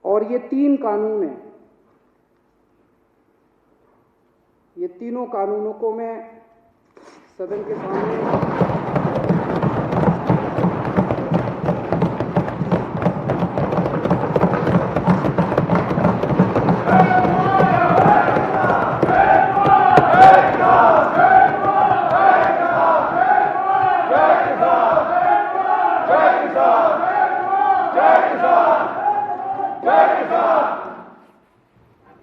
और ये 3 कानून हैं, ये तीनों कानूनों को मैं सदन के सामने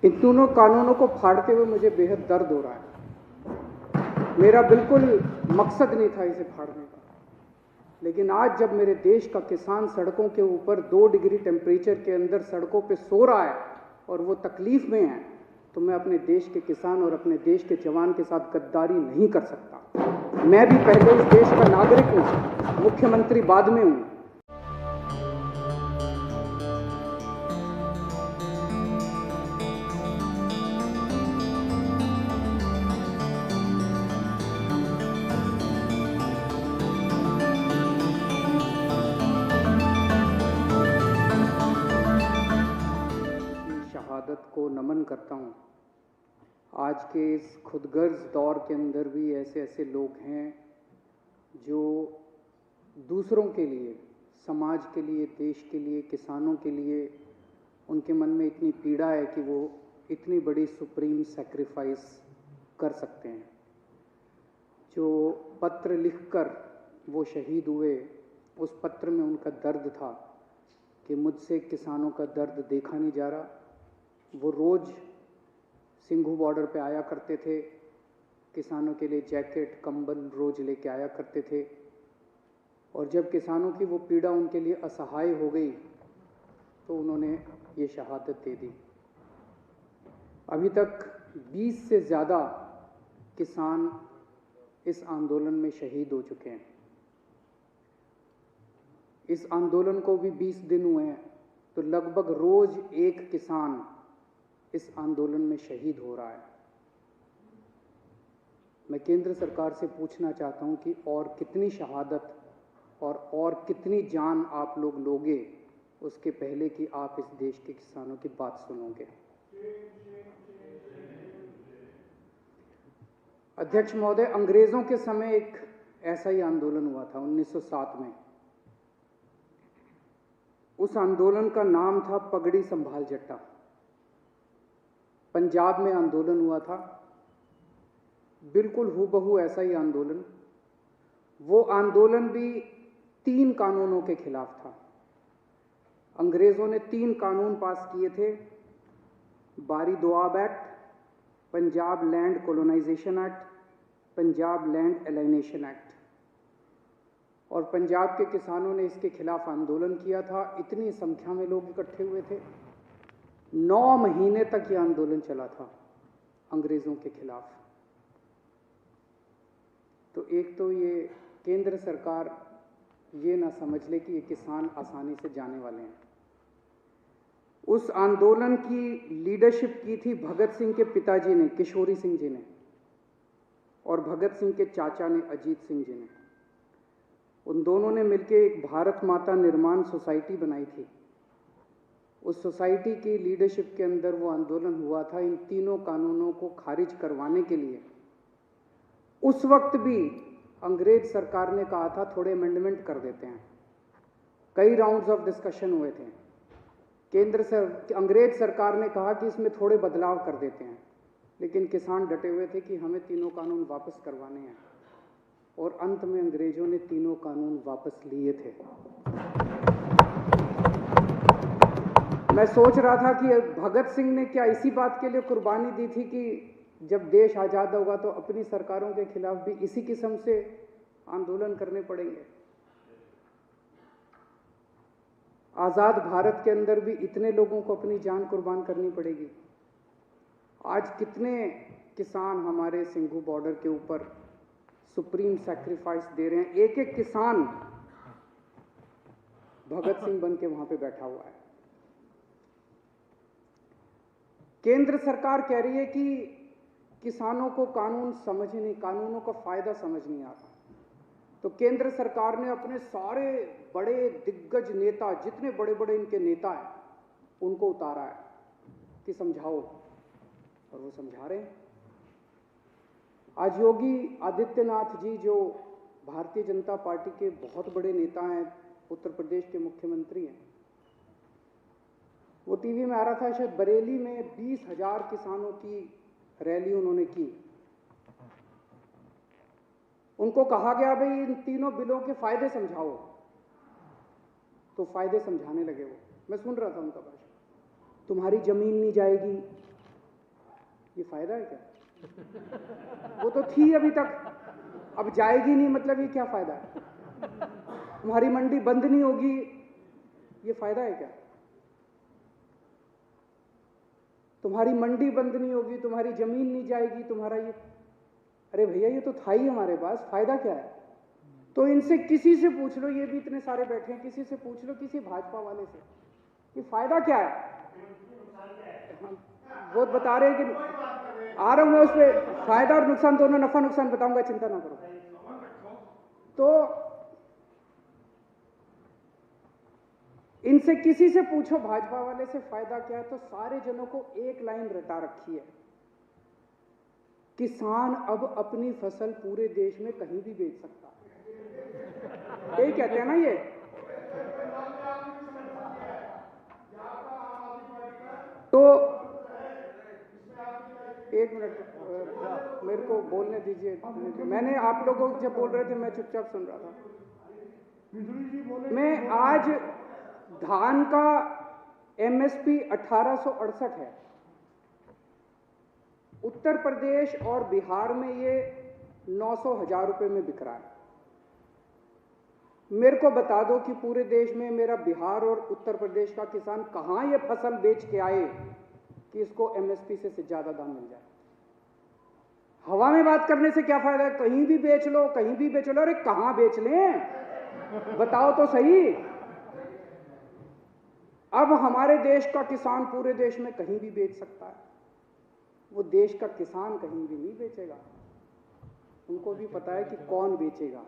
इन दोनों कानूनों को फाड़ते हुए मुझे बेहद दर्द हो रहा है। मेरा बिल्कुल मकसद नहीं था इसे फाड़ने का, लेकिन आज जब मेरे देश का किसान सड़कों के ऊपर 2 डिग्री टेम्परेचर के अंदर सड़कों पे सो रहा है और वो तकलीफ में है, तो मैं अपने देश के किसान और अपने देश के जवान के साथ गद्दारी नहीं कर सकता। मैं भी पहले इस देश का नागरिक हूँ, मुख्यमंत्री बाद में हूँ। शहादत को नमन करता हूँ। आज के इस खुदगर्ज दौर के अंदर भी ऐसे ऐसे लोग हैं जो दूसरों के लिए, समाज के लिए, देश के लिए, किसानों के लिए, उनके मन में इतनी पीड़ा है कि वो इतनी बड़ी सुप्रीम सैक्रिफाइस कर सकते हैं। जो पत्र लिखकर वो शहीद हुए, उस पत्र में उनका दर्द था कि मुझसे किसानों का दर्द देखा नहीं जा रहा। वो रोज़ सिंघू बॉर्डर पे आया करते थे, किसानों के लिए जैकेट, कंबल रोज़ लेके आया करते थे, और जब किसानों की वो पीड़ा उनके लिए असहाय हो गई तो उन्होंने ये शहादत दे दी। अभी तक 20 से ज़्यादा किसान इस आंदोलन में शहीद हो चुके हैं। इस आंदोलन को भी 20 दिन हुए हैं, तो लगभग रोज़ एक किसान इस आंदोलन में शहीद हो रहा है। मैं केंद्र सरकार से पूछना चाहता हूं कि और कितनी शहादत और कितनी जान आप लोग लोगे उसके पहले कि आप इस देश के किसानों की बात सुनोगे। अध्यक्ष महोदय, अंग्रेजों के समय एक ऐसा ही आंदोलन हुआ था 1907 में। उस आंदोलन का नाम था पगड़ी संभाल जट्टा। पंजाब में आंदोलन हुआ था, बिल्कुल हूबहू ऐसा ही आंदोलन। वो आंदोलन भी 3 कानूनों के खिलाफ था। अंग्रेजों ने 3 कानून पास किए थे, Bari Doab act, Punjab land colonisation act, Punjab land alienation act. और पंजाब के किसानों ने इसके खिलाफ आंदोलन किया था। इतनी संख्या में लोग इकट्ठे हुए थे। 9 महीने तक ये आंदोलन चला था अंग्रेजों के खिलाफ। तो एक तो ये केंद्र सरकार ये ना समझ ले कि ये किसान आसानी से जाने वाले हैं। उस आंदोलन की लीडरशिप की थी भगत सिंह के पिताजी ने, किशोरी सिंह जी ने, और भगत सिंह के चाचा ने, अजीत सिंह जी ने। उन दोनों ने मिलकर एक भारत माता निर्माण सोसाइटी बनाई थी। उस सोसाइटी की लीडरशिप के अंदर वो आंदोलन हुआ था इन तीनों कानूनों को खारिज करवाने के लिए। उस वक्त भी अंग्रेज सरकार ने कहा था थोड़े अमेंडमेंट कर देते हैं। कई राउंड्स ऑफ डिस्कशन हुए थे। अंग्रेज सरकार ने कहा कि इसमें थोड़े बदलाव कर देते हैं, लेकिन किसान डटे हुए थे कि हमें तीनों कानून वापस करवाने हैं, और अंत में अंग्रेजों ने तीनों कानून वापस लिए थे। मैं सोच रहा था कि भगत सिंह ने क्या इसी बात के लिए कुर्बानी दी थी कि जब देश आज़ाद होगा तो अपनी सरकारों के खिलाफ भी इसी किस्म से आंदोलन करने पड़ेंगे। आज़ाद भारत के अंदर भी इतने लोगों को अपनी जान कुर्बान करनी पड़ेगी। आज कितने किसान हमारे सिंघू बॉर्डर के ऊपर सुप्रीम सैक्रिफाइस दे रहे हैं। एक एक किसान भगत सिंह बन के वहां पे बैठा हुआ है। केंद्र सरकार कह रही है कि किसानों को कानूनों का फायदा समझ नहीं आता। तो केंद्र सरकार ने अपने सारे बड़े दिग्गज नेता, जितने बड़े बड़े इनके नेता हैं, उनको उतारा है कि समझाओ, और वो समझा रहे हैं। आज योगी आदित्यनाथ जी, जो भारतीय जनता पार्टी के बहुत बड़े नेता हैं, उत्तर प्रदेश के मुख्यमंत्री हैं, वो टीवी में आ रहा था, शायद बरेली में 20,000 किसानों की रैली उन्होंने की। उनको कहा गया भाई इन तीनों बिलों के फायदे समझाओ, तो फायदे समझाने लगे वो। मैं सुन रहा था उनका भाषण। तुम्हारी जमीन नहीं जाएगी, ये फायदा है क्या? वो तो थी अभी तक, अब जाएगी नहीं, मतलब ये क्या फायदा है? तुम्हारी मंडी बंद नहीं होगी, ये फायदा है क्या? तुम्हारी मंडी बंद नहीं होगी, तुम्हारी जमीन नहीं जाएगी, तुम्हारा ये, अरे भैया ये तो था ही हमारे पास, फायदा क्या है? तो इनसे किसी से पूछ लो, ये भी इतने सारे बैठे हैं, किसी से पूछ लो, किसी भाजपा वाले से, कि फायदा क्या है? वो बता रहे हैं कि आ रहा हूं मैं उस पर, फायदा और नुकसान दोनों, नफा नुकसान बताऊंगा, चिंता ना करो। तो इनसे किसी से पूछो भाजपा वाले से फायदा क्या है, तो सारे जनों को एक लाइन रटा रखी है, किसान अब अपनी फसल पूरे देश में कहीं भी बेच सकता है। यही कहते हैं ना ये। तो एक मिनट मेरे को बोलने दीजिए, मैंने आप लोगों को जब बोल रहे थे मैं चुपचाप सुन रहा था। मैं आज धान का एमएसपी 1868 है, उत्तर प्रदेश और बिहार में ये 900,000 रुपए में बिक रहा है। मेरे को बता दो कि पूरे देश में मेरा बिहार और उत्तर प्रदेश का किसान कहां ये फसल बेच के आए कि इसको एमएसपी से ज्यादा दाम मिल जाए। हवा में बात करने से क्या फायदा है? कहीं भी बेच लो, कहीं भी बेच लो। अरे कहां बेच लें, बताओ तो सही। अब हमारे देश का किसान पूरे देश में कहीं भी बेच सकता है। वो देश का किसान कहीं भी नहीं बेचेगा, उनको भी पता है कि कौन बेचेगा।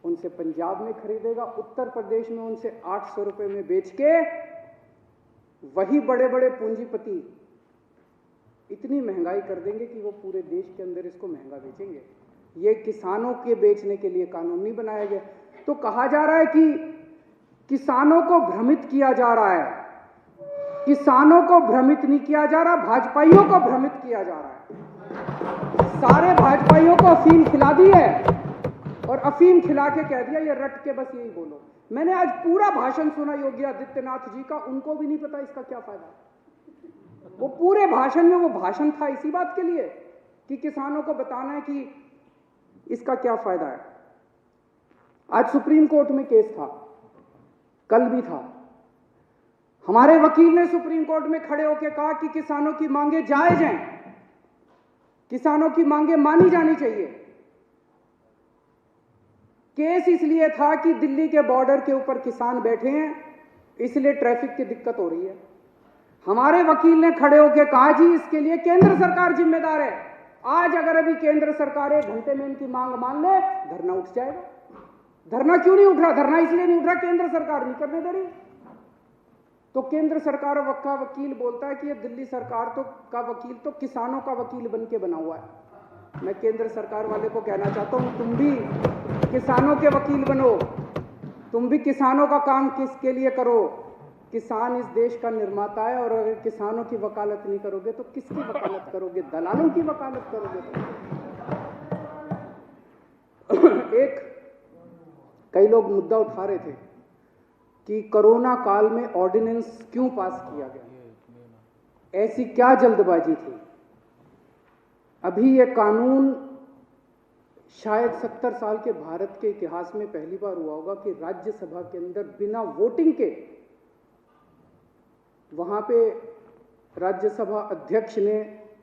उनसे पंजाब में खरीदेगा, उत्तर प्रदेश में उनसे 800 रुपए में बेच के वही बड़े बड़े पूंजीपति इतनी महंगाई कर देंगे कि वो पूरे देश के अंदर इसको महंगा बेचेंगे। ये किसानों के बेचने के लिए कानून नहीं बनाया गया। तो कहा जा रहा है कि किसानों को भ्रमित किया जा रहा है। किसानों को भ्रमित नहीं किया जा रहा, भाजपाइयों को भ्रमित किया जा रहा है। सारे भाजपाइयों को अफीम खिला दी है और अफीम खिला के कह दिया ये रट के बस यही बोलो। मैंने आज पूरा भाषण सुना योगी आदित्यनाथ जी का, उनको भी नहीं पता इसका क्या फायदा है। वो पूरे भाषण में, वो भाषण था इसी बात के लिए कि किसानों को बताना है कि इसका क्या फायदा है। आज सुप्रीम कोर्ट में केस था, कल भी था। हमारे वकील ने सुप्रीम कोर्ट में खड़े होकर कहा कि किसानों की मांगे जायज हैं, किसानों की मांगे मानी जानी चाहिए। केस इसलिए था कि दिल्ली के बॉर्डर के ऊपर किसान बैठे हैं, इसलिए ट्रैफिक की दिक्कत हो रही है। हमारे वकील ने खड़े होकर कहा जी इसके लिए केंद्र सरकार जिम्मेदार है। आज अगर अभी केंद्र सरकार 1 घंटे में इनकी मांग मान ले, धरना उठ जाएगा। धरना क्यों नहीं उठ रहा? धरना इसलिए नहीं उठ रहा, केंद्र सरकार नहीं करने दे रही। तो केंद्र सरकार का वकील बोलता है कि ये दिल्ली सरकार तो का वकील तो किसानों का वकील बन के बना हुआ है। मैं केंद्र सरकार वाले को कहना चाहता हूं, तुम भी किसानों के वकील बनो, तुम भी किसानों का काम किसके लिए करो। किसान इस देश का निर्माता है, और अगर किसानों की वकालत नहीं करोगे तो किसकी वकालत करोगे? दलालों की वकालत करोगे। एक कई लोग मुद्दा उठा रहे थे कि कोरोना काल में ऑर्डिनेंस क्यों पास किया गया, ऐसी क्या जल्दबाजी थी। अभी यह कानून शायद 70 साल के भारत के इतिहास में पहली बार हुआ होगा कि राज्यसभा के अंदर बिना वोटिंग के, वहां पे राज्यसभा अध्यक्ष ने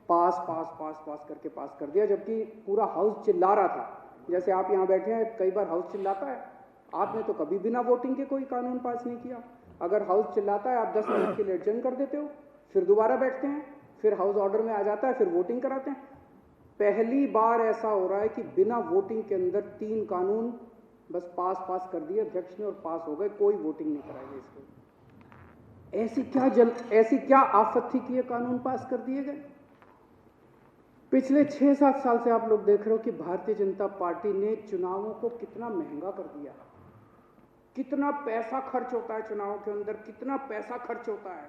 पास पास पास पास करके पास कर दिया, जबकि पूरा हाउस चिल्ला रहा था। जैसे आप यहां बैठे हैं, कई बार हाउस चिल्लाता है, आपने तो कभी बिना वोटिंग के कोई कानून पास नहीं किया। अगर हाउस चिल्लाता है, आप 10 मिनट के लिए एडजर्न कर देते हो, फिर दोबारा बैठते हैं, फिर हाउस ऑर्डर में आ जाता है, फिर वोटिंग कराते हैं। पहली बार ऐसा हो रहा है कि बिना वोटिंग के अंदर 3 कानून बस पास कर दिए अध्यक्ष ने और पास हो गए, कोई वोटिंग नहीं कराई इसको। ऐसी क्या आफत थी कि ये कानून पास कर दिए गए? पिछले 6-7 साल से आप लोग देख रहे हो कि भारतीय जनता पार्टी ने चुनावों को कितना महंगा कर दिया, कितना पैसा खर्च होता है चुनावों के अंदर, कितना पैसा खर्च होता है।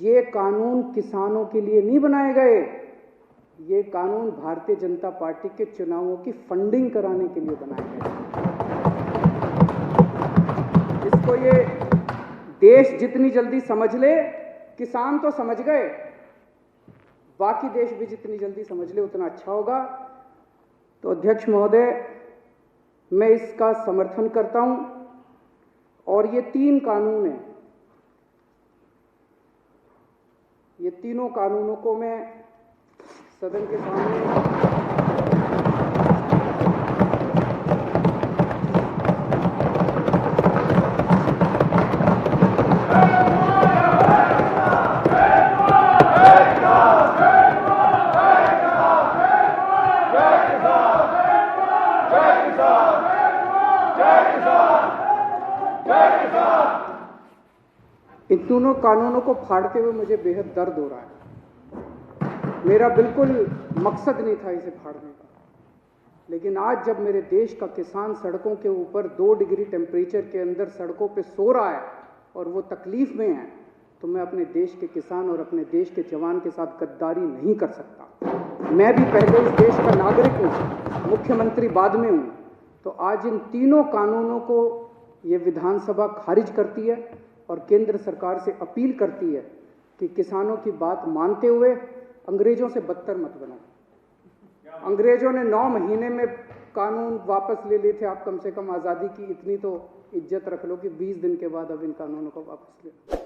ये कानून किसानों के लिए नहीं बनाए गए, ये कानून भारतीय जनता पार्टी के चुनावों की फंडिंग कराने के लिए बनाए गए। इसको ये देश जितनी जल्दी समझ ले, किसान तो समझ गए, बाकी देश भी जितनी जल्दी समझ ले उतना अच्छा होगा। तो अध्यक्ष महोदय, मैं इसका समर्थन करता हूं और ये 3 कानून हैं, ये तीनों कानूनों को मैं सदन के सामने इन दोनों कानूनों को फाड़ते हुए मुझे बेहद दर्द हो रहा है। मेरा बिल्कुल मकसद नहीं था इसे फाड़ने का, लेकिन आज जब मेरे देश का किसान सड़कों के ऊपर 2 डिग्री टेम्परेचर के अंदर सड़कों पे सो रहा है और वो तकलीफ में है, तो मैं अपने देश के किसान और अपने देश के जवान के साथ गद्दारी नहीं कर सकता। मैं भी पहले इस देश का नागरिक हूँ, मुख्यमंत्री बाद में हूँ। तो आज इन तीनों कानूनों को ये विधानसभा खारिज करती है और केंद्र सरकार से अपील करती है कि किसानों की बात मानते हुए अंग्रेजों से बदतर मत बनो। अंग्रेजों ने 9 महीने में कानून वापस ले लिए थे, आप कम से कम आज़ादी की इतनी तो इज्जत रख लो कि 20 दिन के बाद अब इन कानूनों को वापस ले लो।